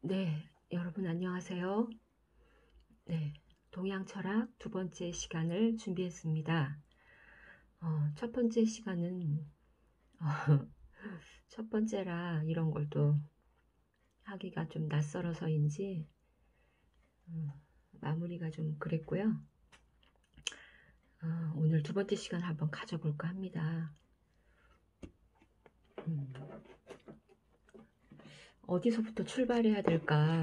네, 여러분 안녕하세요. 네, 동양철학 두 번째 시간을 준비했습니다. 첫 번째 시간은 어, 첫 번째라 이런 걸 또 하기가 좀 낯설어서인지 마무리가 좀 그랬고요. 오늘 두 번째 시간 한번 가져볼까 합니다. 음, 어디서부터 출발해야 될까?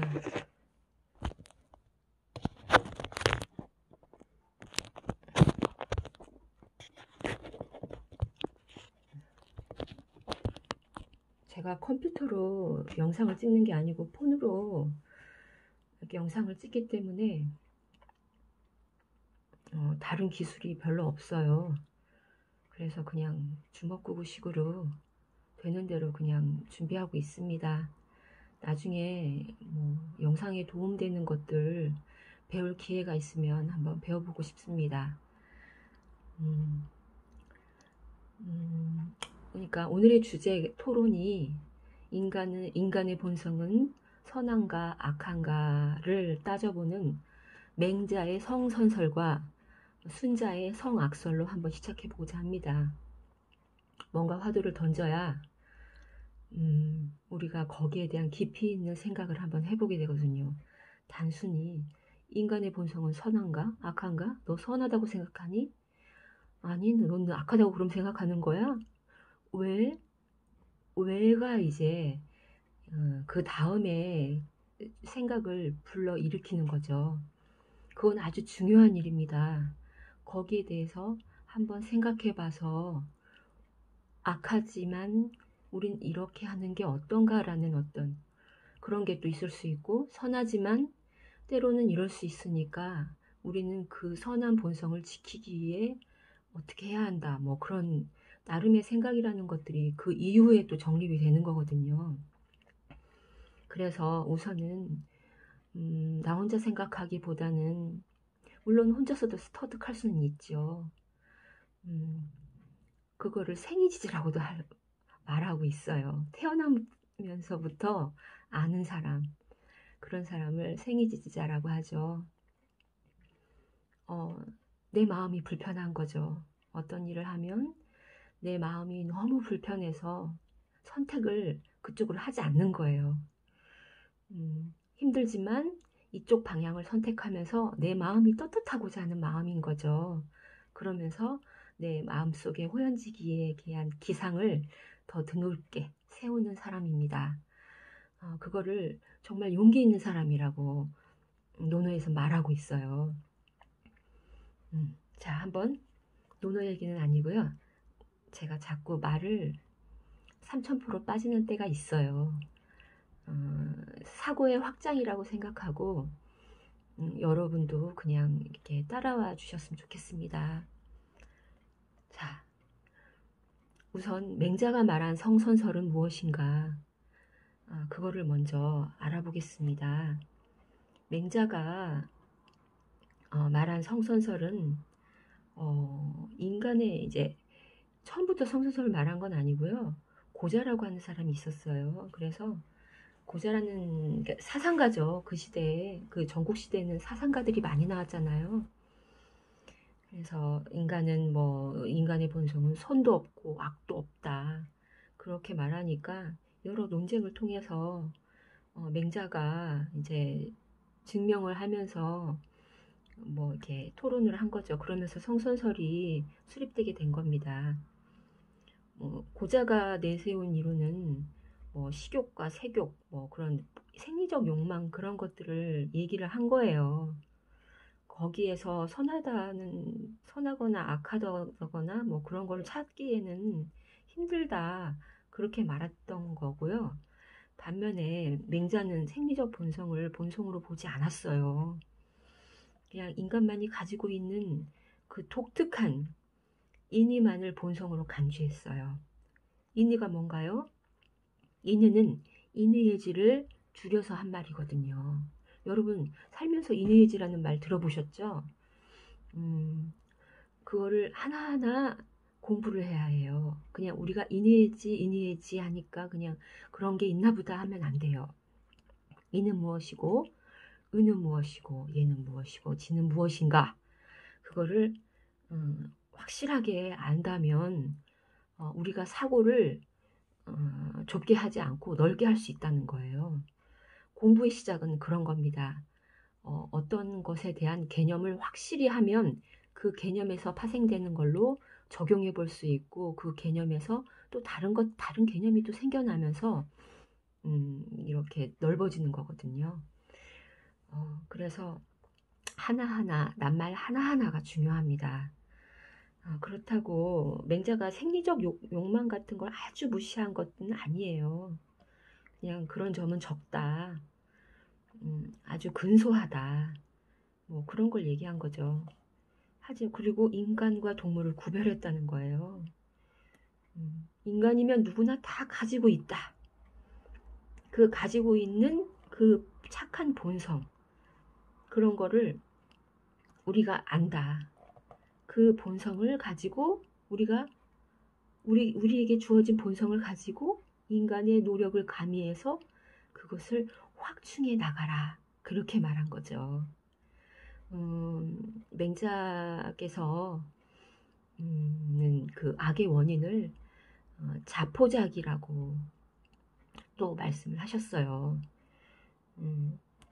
제가 컴퓨터로 영상을 찍는 게 아니고 폰으로 이렇게 영상을 찍기 때문에 다른 기술이 별로 없어요. 그래서 그냥 주먹구구식으로 되는 대로 그냥 준비하고 있습니다. 나중에 뭐 영상에 도움되는 것들 배울 기회가 있으면 한번 배워보고 싶습니다. 음, 그러니까 오늘의 주제 토론이 인간의 본성은 선한가 악한가를 따져보는 맹자의 성선설과 순자의 성악설로 한번 시작해보고자 합니다. 뭔가 화두를 던져야 우리가 거기에 대한 깊이 있는 생각을 한번 해보게 되거든요. 단순히 인간의 본성은 선한가? 악한가? 너 선하다고 생각하니? 아니, 너는 악하다고 그럼 생각하는 거야? 왜? 왜가 이제 그 다음에 생각을 불러 일으키는 거죠. 그건 아주 중요한 일입니다. 거기에 대해서 한번 생각해 봐서 악하지만 우린 이렇게 하는 게 어떤가라는 어떤 그런 게 또 있을 수 있고, 선하지만 때로는 이럴 수 있으니까 우리는 그 선한 본성을 지키기 위해 어떻게 해야 한다, 뭐 그런 나름의 생각이라는 것들이 그 이후에 또 정립이 되는 거거든요. 그래서 우선은 나 혼자 생각하기보다는 물론 혼자서도 터득할 수는 있죠. 음, 그거를 생이지지라고도 말하고 있어요. 태어나면서부터 아는 사람, 그런 사람을 생이지지자라고 하죠. 어, 내 마음이 불편한 거죠. 어떤 일을 하면 내 마음이 너무 불편해서 선택을 그쪽으로 하지 않는 거예요. 힘들지만 이쪽 방향을 선택하면서 내 마음이 떳떳하고자 하는 마음인 거죠. 그러면서 내 마음속의 호연지기에 대한 기상을 더 드넓게 세우는 사람입니다. 그거를 정말 용기 있는 사람이라고 논어에서 말하고 있어요. 자, 한번 논어 얘기는 아니고요. 제가 자꾸 말을 3000% 빠지는 때가 있어요. 사고의 확장이라고 생각하고 여러분도 그냥 이렇게 따라와 주셨으면 좋겠습니다. 자, 우선 맹자가 말한 성선설은 무엇인가? 그거를 먼저 알아보겠습니다. 맹자가 말한 성선설은 인간의 이제 처음부터 성선설을 말한 건 아니고요. 고자라고 하는 사람이 있었어요. 그래서 고자라는 사상가죠. 그 시대에 그 전국 시대에는 사상가들이 많이 나왔잖아요. 그래서 인간의 본성은 선도 없고 악도 없다. 그렇게 말하니까 여러 논쟁을 통해서 맹자가 이제 증명을 하면서 뭐 이렇게 토론을 한 거죠. 그러면서 성선설이 수립되게 된 겁니다. 고자가 내세운 이론은 뭐 식욕과 색욕, 뭐 그런 생리적 욕망 그런 것들을 얘기를 한 거예요. 거기에서 선하거나 악하다거나 뭐 그런 걸 찾기에는 힘들다. 그렇게 말했던 거고요. 반면에 맹자는 생리적 본성을 본성으로 보지 않았어요. 그냥 인간만이 가지고 있는 그 독특한 인의만을 본성으로 간주했어요. 인의가 뭔가요? 인의는 인의예지를 줄여서 한 말이거든요. 여러분 살면서 인의예지라는 말 들어보셨죠? 그거를 하나하나 공부를 해야 해요. 그냥 우리가 인의예지 하니까 그냥 그런 게 있나 보다 하면 안 돼요. 이는 무엇이고 의는 무엇이고 얘는 무엇이고 지는 무엇인가, 그거를 확실하게 안다면 우리가 사고를 좁게 하지 않고 넓게 할 수 있다는 거예요. 공부의 시작은 그런 겁니다. 어떤 것에 대한 개념을 확실히 하면 그 개념에서 파생되는 걸로 적용해 볼 수 있고, 그 개념에서 또 다른 개념이 또 생겨나면서 이렇게 넓어지는 거거든요. 그래서 하나하나, 낱말 하나하나가 중요합니다. 그렇다고 맹자가 생리적 욕망 같은 걸 아주 무시한 것은 아니에요. 그냥 그런 점은 적다. 아주 근소하다. 뭐 그런 걸 얘기한 거죠. 그리고 인간과 동물을 구별했다는 거예요. 인간이면 누구나 다 가지고 있다. 그 가지고 있는 그 착한 본성, 그런 거를 우리가 안다. 그 본성을 가지고 우리에게 주어진 본성을 가지고 인간의 노력을 가미해서 그것을 확충해 나가라. 그렇게 말한 거죠. 맹자께서 그 악의 원인을 자포자기라고 또 말씀을 하셨어요.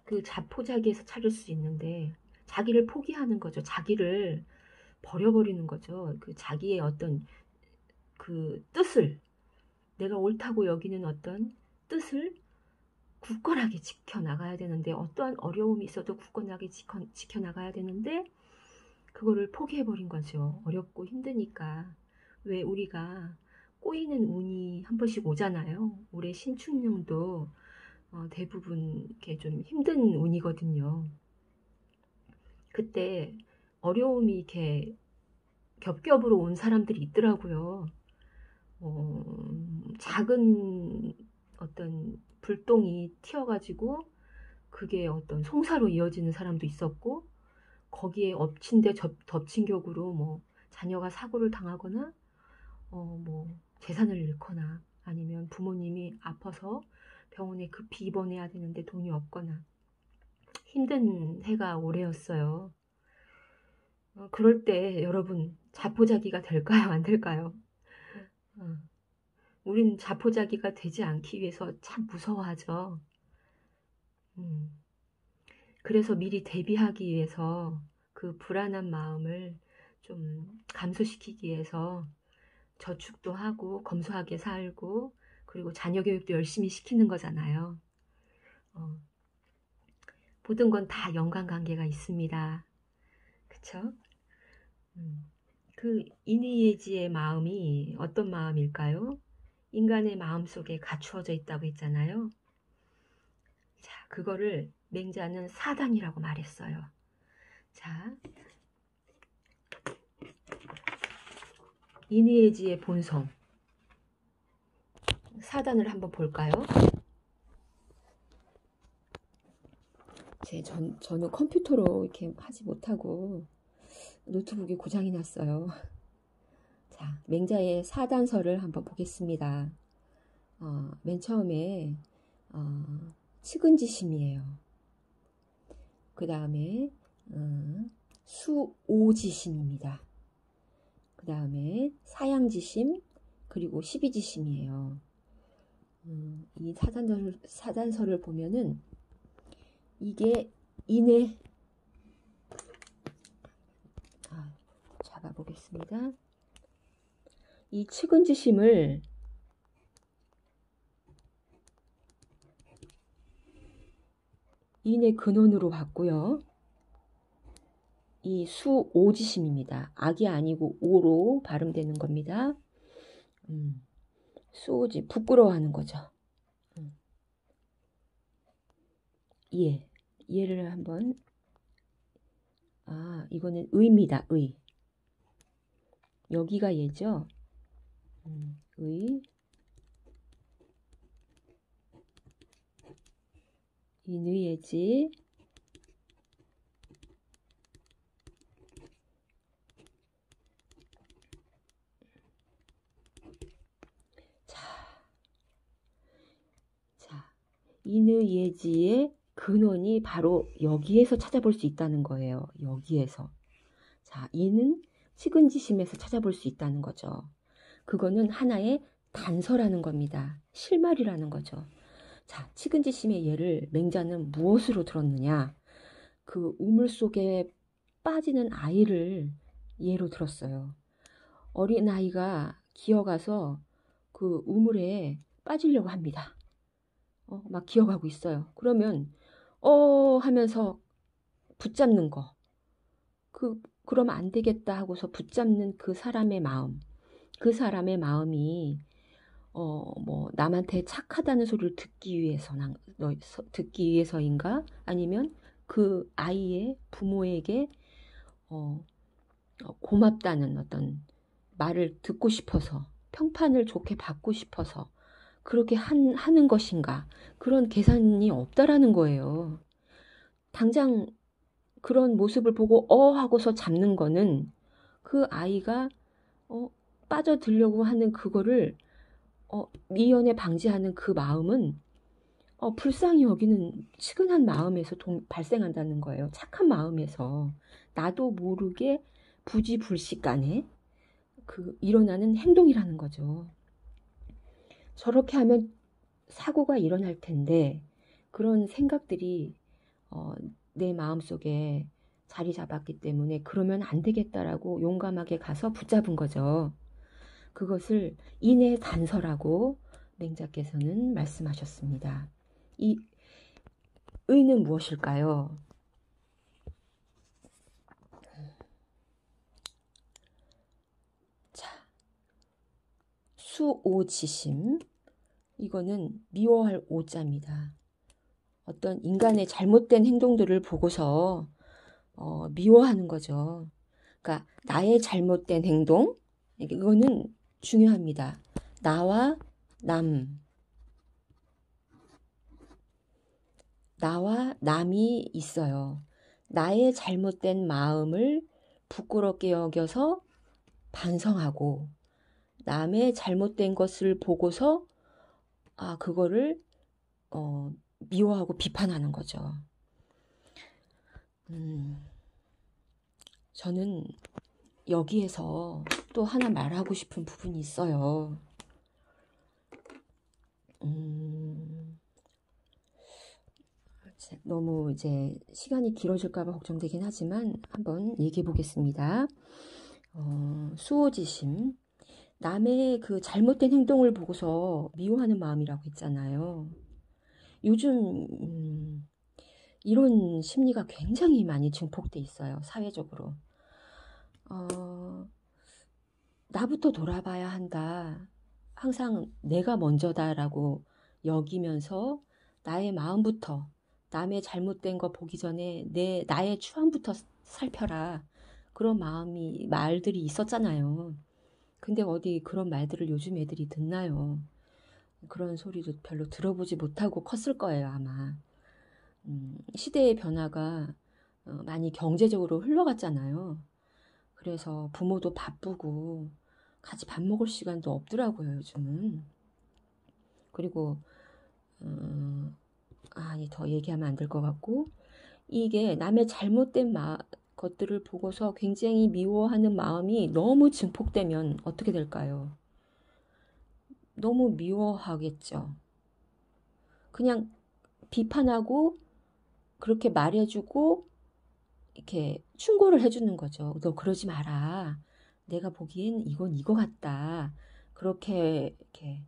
그 자포자기에서 찾을 수 있는데, 자기를 포기하는 거죠. 자기를 버려버리는 거죠. 그 자기의 어떤 그 뜻을, 내가 옳다고 여기는 어떤 뜻을 굳건하게 지켜나가야 되는데, 어떠한 어려움이 있어도 굳건하게 지켜나가야 되는데 그거를 포기해버린 거죠. 어렵고 힘드니까. 왜 우리가 꼬이는 운이 한 번씩 오잖아요. 올해 신축년도 대부분 이렇게 좀 힘든 운이거든요. 그때 어려움이 이렇게 겹겹으로 온 사람들이 있더라고요. 작은 어떤 불똥이 튀어가지고 그게 어떤 송사로 이어지는 사람도 있었고, 거기에 엎친 데 덮친 격으로 뭐 자녀가 사고를 당하거나 뭐 재산을 잃거나, 아니면 부모님이 아파서 병원에 급히 입원해야 되는데 돈이 없거나, 힘든 해가 올해였어요. 그럴 때 여러분, 자포자기가 될까요? 안 될까요? 우린 자포자기가 되지 않기 위해서 참 무서워하죠. 그래서 미리 대비하기 위해서 그 불안한 마음을 좀 감소시키기 위해서 저축도 하고 검소하게 살고, 그리고 자녀 교육도 열심히 시키는 거잖아요. 모든 건 다 연관관계가 있습니다. 그쵸? 그 인의예지의 마음이 어떤 마음일까요? 인간의 마음속에 갖추어져 있다고 했잖아요. 자, 그거를 맹자는 사단이라고 말했어요. 자, 인의예지의 본성, 사단을 한번 볼까요? 저는 컴퓨터로 이렇게 하지 못하고 노트북이 고장이 났어요. 자, 맹자의 사단서를 한번 보겠습니다. 맨 처음에 측은지심이에요. 그 다음에 수오지심입니다. 그 다음에 사양지심, 그리고 십이지심이에요. 이 사단서를 보면은 이게 인의, 잡아보겠습니다. 이 측은지심을 인의 근원으로 봤고요. 이 수오지심입니다. 악이 아니고 오로 발음되는 겁니다. 수오지, 부끄러워하는 거죠. 얘를 한번, 이거는 의입니다. 의. 여기가 얘죠. 의. 인의예지. 자, 인의예지의 근원이 바로 여기에서 찾아볼 수 있다는 거예요. 여기에서. 자, 이는 측은지심에서 찾아볼 수 있다는 거죠. 그거는 하나의 단서라는 겁니다. 실말이라는 거죠. 자, 측은지심의 예를 맹자는 무엇으로 들었느냐? 그 우물 속에 빠지는 아이를 예로 들었어요. 어린아이가 기어가서 그 우물에 빠지려고 합니다. 막 기어가고 있어요. 그러면 하면서 붙잡는 거. 그러면 안 되겠다 하고서 붙잡는 그 사람의 마음. 그 사람의 마음이 뭐 남한테 착하다는 소리를 듣기 위해서인가? 아니면 그 아이의 부모에게 고맙다는 어떤 말을 듣고 싶어서, 평판을 좋게 받고 싶어서 그렇게 하는 것인가? 그런 계산이 없다라는 거예요. 당장 그런 모습을 보고 하고서 잡는 거는 그 아이가 빠져들려고 하는 그거를 미연에 방지하는 그 마음은 불쌍히 여기는 측은한 마음에서 발생한다는 거예요. 착한 마음에서 나도 모르게 부지불식간에 일어나는 행동이라는 거죠. 저렇게 하면 사고가 일어날 텐데 그런 생각들이 내 마음속에 자리 잡았기 때문에 그러면 안 되겠다라고 용감하게 가서 붙잡은 거죠. 그것을 인의 단서라고 맹자께서는 말씀하셨습니다. 이 의는 무엇일까요? 자, 수오지심. 이거는 미워할 오자입니다. 어떤 인간의 잘못된 행동들을 보고서 미워하는 거죠. 그러니까 나의 잘못된 행동, 이거는 중요합니다. 나와 남이 있어요. 나의 잘못된 마음을 부끄럽게 여겨서 반성하고 남의 잘못된 것을 보고서 그거를 미워하고 비판하는 거죠. 저는 여기에서 또 하나 말하고 싶은 부분이 있어요. 너무 이제 시간이 길어질까봐 걱정되긴 하지만 한번 얘기해 보겠습니다. 수호지심. 남의 그 잘못된 행동을 보고서 미워하는 마음이라고 했잖아요. 요즘 이런 심리가 굉장히 많이 증폭돼 있어요. 사회적으로. 나부터 돌아봐야 한다. 항상 내가 먼저다라고 여기면서 나의 마음부터 남의 잘못된 거 보기 전에 나의 추함부터 살펴라. 그런 말들이 있었잖아요. 근데 어디 그런 말들을 요즘 애들이 듣나요? 그런 소리도 별로 들어보지 못하고 컸을 거예요, 아마. 시대의 변화가 많이 경제적으로 흘러갔잖아요. 그래서 부모도 바쁘고 같이 밥 먹을 시간도 없더라고요, 요즘은. 그리고 더 얘기하면 안 될 것 같고, 이게 남의 잘못된 것들을 보고서 굉장히 미워하는 마음이 너무 증폭되면 어떻게 될까요? 너무 미워하겠죠. 그냥 비판하고 그렇게 말해주고 이렇게 충고를 해주는 거죠. 너 그러지 마라. 내가 보기엔 이건 이거 같다. 그렇게 이렇게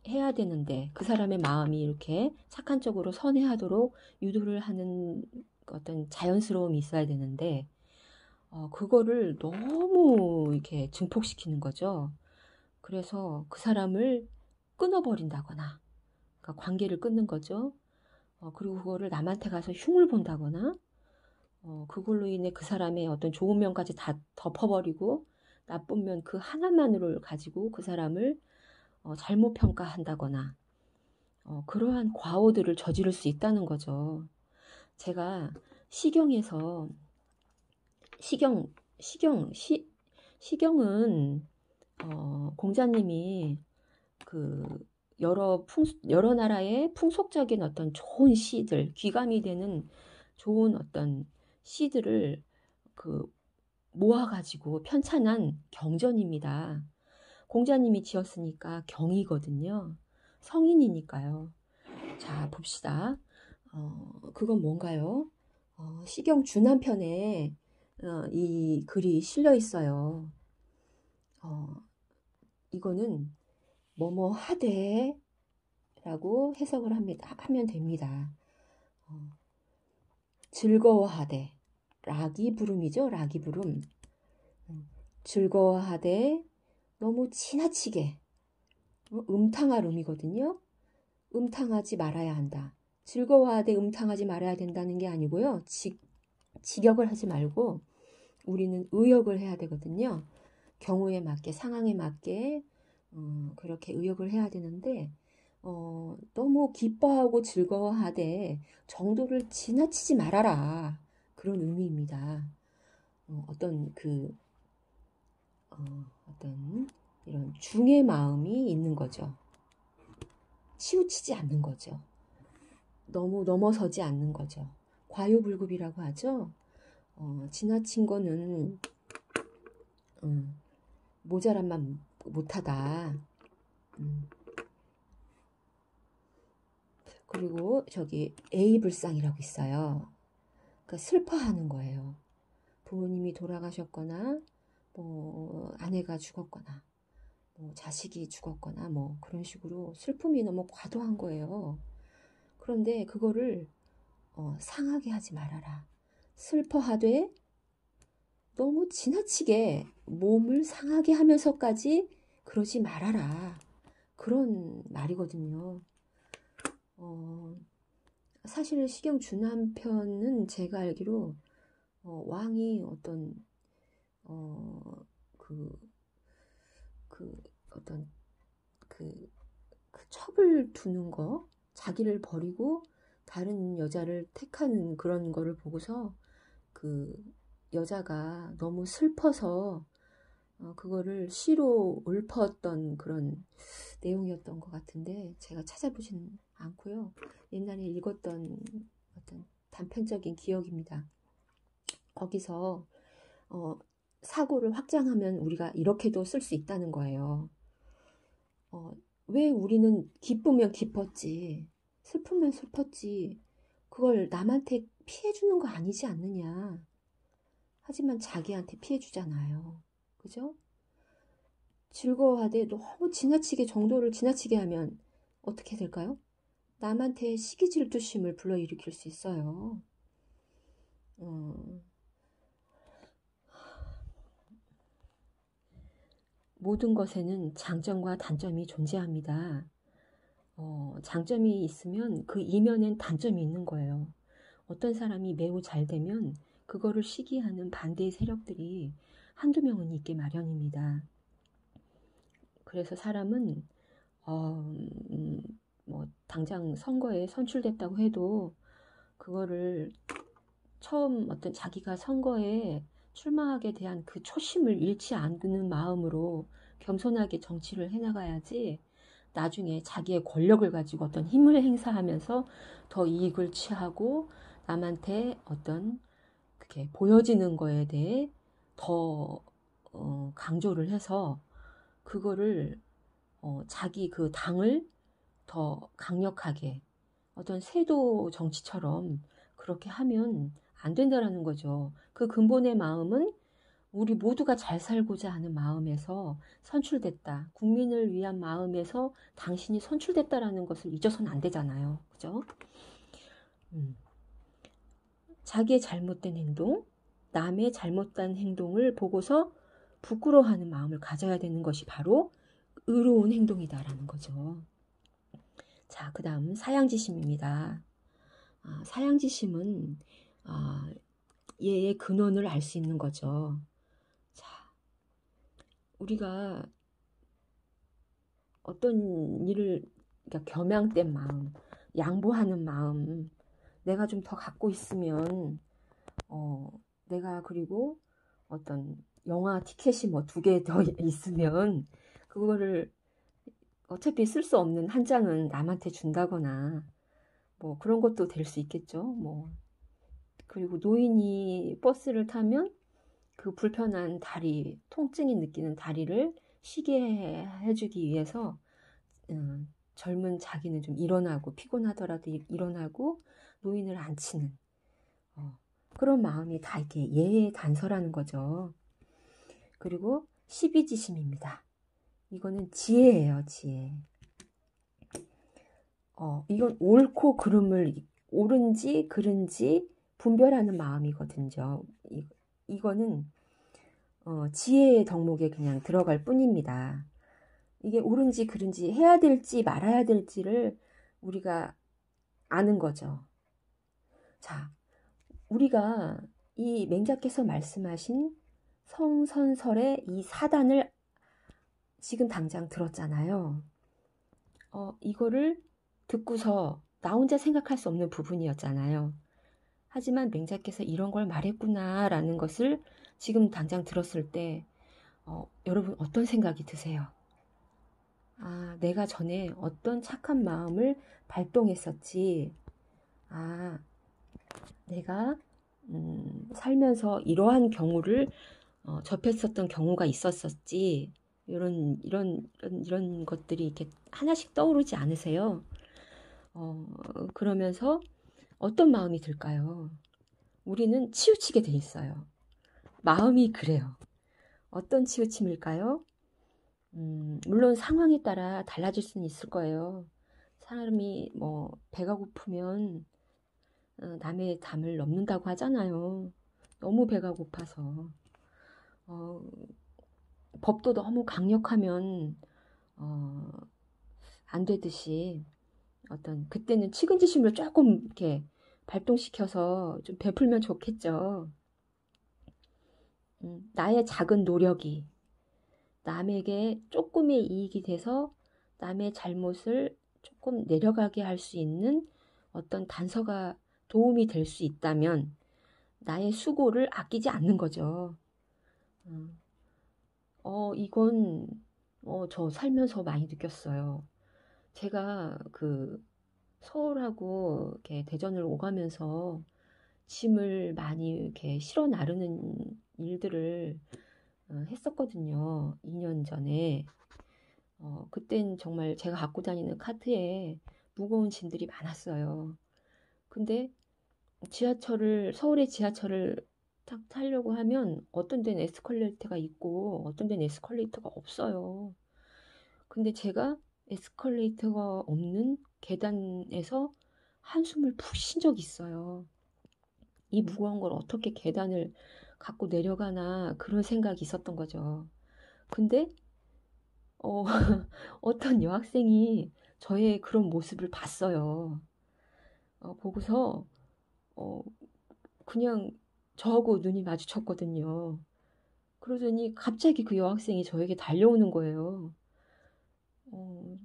해야 되는데 그 사람의 마음이 이렇게 착한 쪽으로 선회하도록 유도를 하는 어떤 자연스러움이 있어야 되는데 그거를 너무 이렇게 증폭시키는 거죠. 그래서 그 사람을 끊어버린다거나 그러니까 관계를 끊는 거죠. 그리고 그거를 남한테 가서 흉을 본다거나 그걸로 인해 그 사람의 어떤 좋은 면까지 다 덮어버리고 나쁜 면 그 하나만을 가지고 그 사람을 잘못 평가한다거나 그러한 과오들을 저지를 수 있다는 거죠. 제가 시경에서 시경은 공자님이 그 여러 나라의 풍속적인 어떤 좋은 시들, 귀감이 되는 좋은 어떤 시들을 그 모아가지고 편찬한 경전입니다. 공자님이 지었으니까 경이거든요. 성인이니까요. 자, 봅시다. 그건 뭔가요? 시경 주남편에 이 글이 실려 있어요. 이거는 뭐뭐 하되 라고 해석을 하면 됩니다. 즐거워하되, 락이 부름이죠. 락이 부름. 즐거워하되 너무 지나치게, 음탕할 음이거든요. 음탕하지 말아야 한다. 즐거워하되 음탕하지 말아야 된다는 게 아니고요. 직역을 하지 말고 우리는 의역을 해야 되거든요. 경우에 맞게, 상황에 맞게 그렇게 의역을 해야 되는데 너무 기뻐하고 즐거워하되 정도를 지나치지 말아라. 그런 의미입니다. 어떤 이런 중의 마음이 있는 거죠. 치우치지 않는 거죠. 너무 넘어서지 않는 거죠. 과유불급이라고 하죠. 지나친 거는 모자란만 못하다. 그리고 저기 A불상이라고 있어요. 그러니까 슬퍼하는 거예요. 부모님이 돌아가셨거나 뭐 아내가 죽었거나 뭐 자식이 죽었거나 뭐 그런 식으로 슬픔이 너무 과도한 거예요. 그런데 그거를 상하게 하지 말아라. 슬퍼하되 너무 지나치게 몸을 상하게 하면서까지 그러지 말아라. 그런 말이거든요. 사실 시경 주남편은 제가 알기로 왕이 어떤 어떤 첩을 두는 거, 자기를 버리고 다른 여자를 택하는 그런 거를 보고서 그 여자가 너무 슬퍼서 그거를 시로 읊었던 그런 내용이었던 것 같은데 제가 찾아보진 않고요. 옛날에 읽었던 어떤 단편적인 기억입니다. 거기서 사고를 확장하면 우리가 이렇게도 쓸 수 있다는 거예요. 왜 우리는 기쁘면 기뻤지, 슬프면 슬펐지, 그걸 남한테 피해주는 거 아니지 않느냐. 하지만 자기한테 피해주잖아요. 그죠? 즐거워하되 너무 지나치게 정도를 지나치게 하면 어떻게 될까요? 남한테 시기질투심을 불러일으킬 수 있어요. 모든 것에는 장점과 단점이 존재합니다. 장점이 있으면 그 이면엔 단점이 있는 거예요. 어떤 사람이 매우 잘 되면 그거를 시기하는 반대의 세력들이 한두 명은 있게 마련입니다. 그래서 사람은 뭐 당장 선거에 선출됐다고 해도 그거를 처음 어떤 자기가 선거에 출마하게 대한 그 초심을 잃지 않는 마음으로 겸손하게 정치를 해나가야지 나중에 자기의 권력을 가지고 어떤 힘을 행사하면서 더 이익을 취하고 남한테 어떤 그게 보여지는 거에 대해 더 강조를 해서 그거를 자기 그 당을 더 강력하게 어떤 세도 정치처럼 그렇게 하면 안 된다라는 거죠. 그 근본의 마음은 우리 모두가 잘 살고자 하는 마음에서 선출됐다. 국민을 위한 마음에서 당신이 선출됐다라는 것을 잊어서는 안 되잖아요. 그죠? 자기의 잘못된 행동, 남의 잘못된 행동을 보고서 부끄러워하는 마음을 가져야 되는 것이 바로 의로운 행동이다라는 거죠. 자, 그 다음 사양지심입니다. 사양지심은 얘의 근원을 알 수 있는 거죠. 자, 우리가 어떤 일을, 그러니까 겸양된 마음, 양보하는 마음, 내가 좀 더 갖고 있으면 내가 그리고 어떤 영화 티켓이 뭐 2개 더 있으면 그거를 어차피 쓸 수 없는 한 장은 남한테 준다거나 뭐 그런 것도 될 수 있겠죠. 뭐 그리고 노인이 버스를 타면 그 불편한 다리, 통증이 느끼는 다리를 쉬게 해주기 위해서 젊은 자기는 좀 일어나고 피곤하더라도 일어나고 노인을 앉히는 그런 마음이 다 이렇게 예의 단서라는 거죠. 그리고 12지심입니다. 이거는 지혜예요, 지혜. 이건 옳고 그름을 옳은지 그른지 분별하는 마음이거든요. 이거는 지혜의 덕목에 그냥 들어갈 뿐입니다. 이게 옳은지 그른지 해야 될지 말아야 될지를 우리가 아는 거죠. 자, 우리가 이 맹자께서 말씀하신 성선설의 이 사단을 지금 당장 들었잖아요. 이거를 듣고서 나 혼자 생각할 수 없는 부분이었잖아요. 하지만 맹자께서 이런 걸 말했구나라는 것을 지금 당장 들었을 때 여러분 어떤 생각이 드세요? 아, 내가 전에 어떤 착한 마음을 발동했었지. 아, 내가 살면서 이러한 경우를 접했었던 경우가 있었었지. 이런 것들이 이렇게 하나씩 떠오르지 않으세요? 그러면서 어떤 마음이 들까요? 우리는 치우치게 돼 있어요. 마음이 그래요. 어떤 치우침일까요? 물론 상황에 따라 달라질 수는 있을 거예요. 사람이 뭐 배가 고프면 남의 담을 넘는다고 하잖아요. 너무 배가 고파서. 법도 너무 강력하면 안 되듯이 그때는 측은지심을 조금 이렇게 발동시켜서 좀 베풀면 좋겠죠. 나의 작은 노력이 남에게 조금의 이익이 돼서 남의 잘못을 조금 내려가게 할 수 있는 어떤 단서가 도움이 될 수 있다면 나의 수고를 아끼지 않는 거죠. 이건 저 살면서 많이 느꼈어요. 제가 서울하고 이렇게 대전을 오가면서 짐을 많이 이렇게 실어 나르는 일들을 했었거든요. 2년 전에. 그땐 정말 제가 갖고 다니는 카트에 무거운 짐들이 많았어요. 근데 서울의 지하철을 딱 타려고 하면 어떤 데는 에스컬레이터가 있고 어떤 데는 에스컬레이터가 없어요. 근데 제가 에스컬레이터가 없는 계단에서 한숨을 푹 쉰 적이 있어요. 이 무거운 걸 어떻게 계단을 갖고 내려가나 그런 생각이 있었던 거죠. 근데 어떤 여학생이 저의 그런 모습을 봤어요. 보고서 어, 그냥 저하고 눈이 마주쳤거든요. 그러더니 갑자기 그 여학생이 저에게 달려오는 거예요. 어,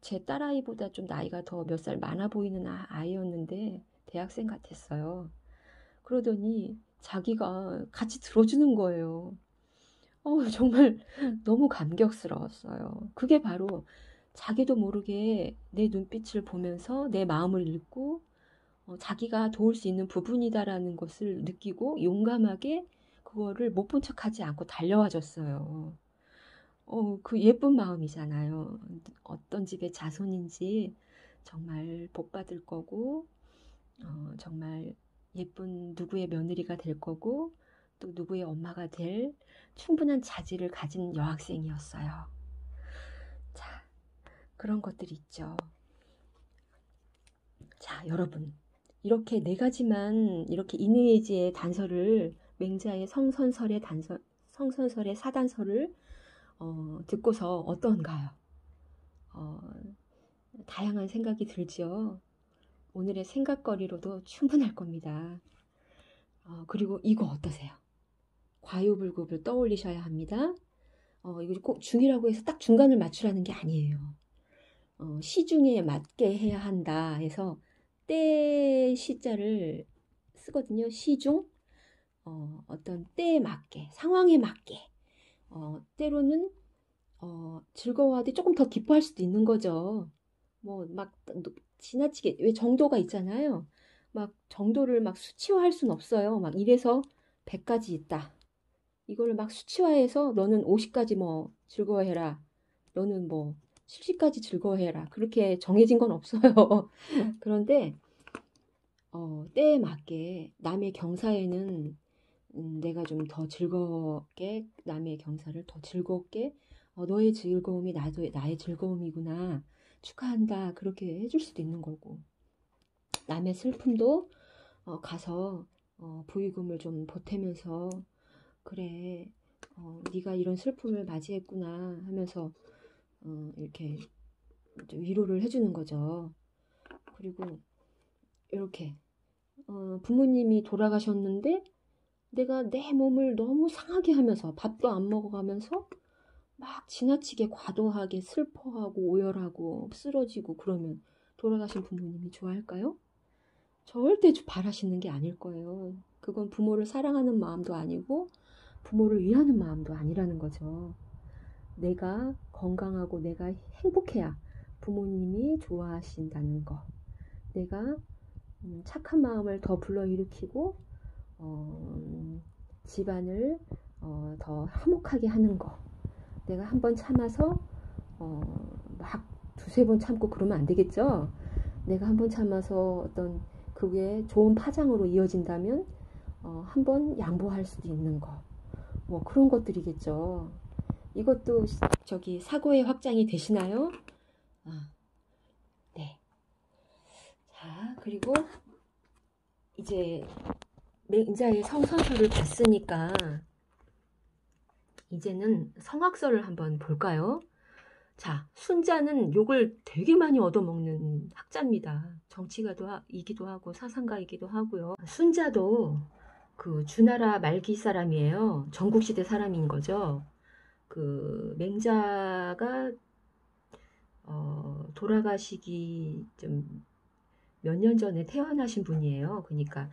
제 딸아이보다 좀 나이가 더 몇 살 많아 보이는 아이였는데 대학생 같았어요. 그러더니 자기가 같이 들어주는 거예요. 정말 너무 감격스러웠어요. 그게 바로 자기도 모르게 내 눈빛을 보면서 내 마음을 읽고 자기가 도울 수 있는 부분이다라는 것을 느끼고 용감하게 그거를 못 본 척하지 않고 달려와 줬어요. 그 예쁜 마음이잖아요. 어떤 집의 자손인지 정말 복 받을 거고, 정말 예쁜 누구의 며느리가 될 거고, 또 누구의 엄마가 될 충분한 자질을 가진 여학생이었어요. 자, 그런 것들이 있죠. 자, 여러분. 이렇게 네 가지만 이렇게 이내지의 단서를 맹자의 성선설의 사단서를 듣고서 어떤가요? 다양한 생각이 들지요. 오늘의 생각거리로도 충분할 겁니다. 그리고 이거 어떠세요? 과유불급을 떠올리셔야 합니다. 이거 꼭 중이라고 해서 딱 중간을 맞추라는 게 아니에요. 시중에 맞게 해야 한다 해서 때 시자를 쓰거든요. 시중. 어떤 때에 맞게, 상황에 맞게. 때로는 즐거워하되 조금 더 기뻐할 수도 있는 거죠. 뭐 막 지나치게 왜 정도가 있잖아요. 막 정도를 막 수치화할 순 없어요. 막 이래서 100까지 있다. 이거를 막 수치화해서 너는 50까지 뭐 즐거워해라. 너는 뭐 70까지 즐거워해라. 그렇게 정해진 건 없어요. 그런데 때에 맞게 남의 경사에는 내가 좀 더 즐겁게 남의 경사를 더 즐겁게 너의 즐거움이 나도 나의 즐거움이구나. 축하한다. 그렇게 해줄 수도 있는 거고. 남의 슬픔도 가서 부의금을 좀 보태면서 그래 네가 이런 슬픔을 맞이했구나 하면서 이렇게 좀 위로를 해주는 거죠. 그리고 이렇게 부모님이 돌아가셨는데 내가 내 몸을 너무 상하게 하면서 밥도 안 먹어가면서 막 지나치게 과도하게 슬퍼하고 오열하고 쓰러지고 그러면 돌아가신 부모님이 좋아할까요? 절대 바라시는 게 아닐 거예요. 그건 부모를 사랑하는 마음도 아니고 부모를 위하는 마음도 아니라는 거죠. 내가 건강하고 내가 행복해야 부모님이 좋아하신다는 거. 내가 착한 마음을 더 불러일으키고 집안을 더 화목하게 하는 거. 내가 한번 참아서 막 두세 번 참고 그러면 안 되겠죠. 내가 한번 참아서 어떤 그게 좋은 파장으로 이어진다면 한번 양보할 수도 있는 거. 뭐 그런 것들이겠죠. 이것도 저기 사고의 확장이 되시나요? 아, 네. 자, 그리고 이제 맹자의 성선설을 봤으니까 이제는 성악설을 한번 볼까요? 자, 순자는 욕을 되게 많이 얻어먹는 학자입니다. 정치가이기도 하고 사상가이기도 하고요. 순자도 그 주나라 말기 사람이에요. 전국시대 사람인 거죠. 그 맹자가 돌아가시기 좀 몇 년 전에 태어나신 분이에요. 그러니까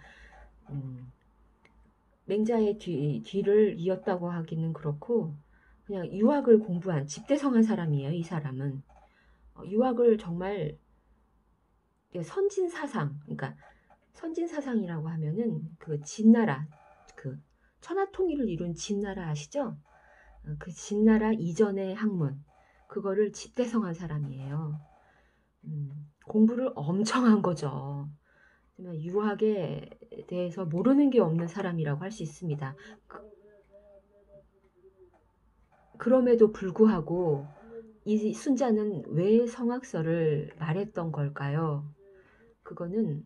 맹자의 뒤를 이었다고 하기는 그렇고 그냥 유학을 공부한 집대성한 사람이에요. 이 사람은 유학을 정말 선진사상, 그러니까 선진사상이라고 하면은 그 진나라, 그 천하통일을 이룬 진나라 아시죠? 그 진나라 이전의 학문, 그거를 집대성한 사람이에요. 공부를 엄청 한 거죠. 유학에 대해서 모르는 게 없는 사람이라고 할 수 있습니다. 그럼에도 불구하고 이 순자는 왜 성악설을 말했던 걸까요? 그거는